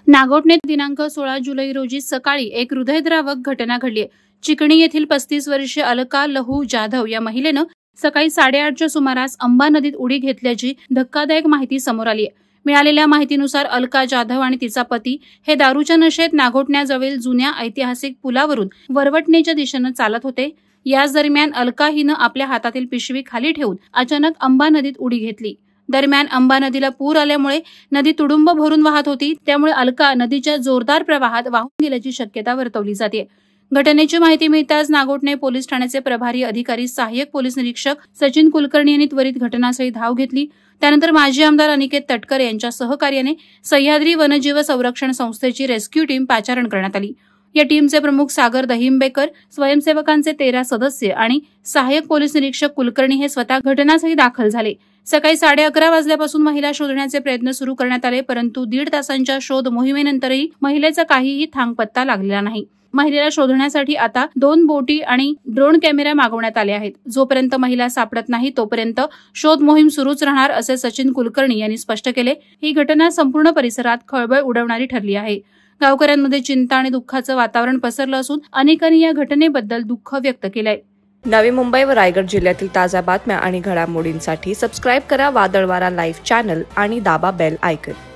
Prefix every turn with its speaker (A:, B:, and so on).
A: नागोठणे दिनांक 16 जुलै रोजी सकाळी एक हृदयद्रावक घटना घडली आहे। चिकणी येथील 35 वर्षीय अलका लहू जाधव या महिलेनं सकाळी 8:30च्या सुमारास अंबा नदीत उडी घेतल्याची धक्कादायक माहिती समोर आली आहे। मिळालेल्या माहितीनुसार अलका जाधव आणि तिचा पती हे दारूच्या नशेत नागोठण्याजवळील जुन्या ऐतिहासिक पुलावरून वरवटणेच्या दिशेने चालत होते। याच दरम्यान अलका हिनं आपल्या हातातील पिशवी खाली ठेवून अचानक अंबा नदीत उडी घेतली। दरम्यान अंबा नदीला पूर आल्यामुळे नदी तुडुंब भरून वाहत होती, त्यामुळे अलका नदीच्या जोरदार प्रवाहात वाहून गेल्याची शक्यता वर्तवली जाते। घटनेची माहिती मिळताच नागोठणे पोलीस ठाण्याचे प्रभारी अधिकारी सहाय्यक पोलीस निरीक्षक सचिन कुलकर्णी यांनी त्वरित घटनास्थळी धाव घेतली। त्यानंतर माजी आमदार अनिकेत तटकर यांच्या सहकार्याने सह्याद्री वन्यजीव संरक्षण संस्थेची रेस्क्यू टीम पाचारण करण्यात आली। या टीमचे प्रमुख सागर दहिंबेकर, स्वयंसेवकांचे 13 सदस्य आणि सहाय्यक पोलीस निरीक्षक कुलकर्णी हे स्वतः घटनास्थळी दाखल झाले। सकाळी 11:30 वाजल्यापासून महिला शोधण्याचे प्रयत्न सुरू करण्यात आले, परंतु 1.5 तासांच्या शोध मोहिमेनंतरही महिलेचा काहीही थांगपत्ता लागलेला नाही। महिलेला शोधण्यासाठी आता 2 बोटी आणि ड्रोन कॅमेरा मागवण्यात आले आहेत। जोपर्यंत महिला सापडत नाही तोपर्यंत शोध मोहीम सुरूच राहणार असे सचिन कुलकर्णी यांनी स्पष्ट केले। ही घटना संपूर्ण परिसरात खळबळ उडवणारी ठरली आहे। गावकऱ्यांमध्ये चिंता आणि दुःखाचं वातावरण पसरलं असून अनेकांनी या घटनेबद्दल दुःख व्यक्त केलंय।
B: नवी मुंबई व रायगड जिल्ह्यातील ताज्या बातम्या आणि घडामोडींसाठी सबस्क्राइब करा वादळवारा लाईव्ह चॅनल आणि दाबा बेल आयकॉन।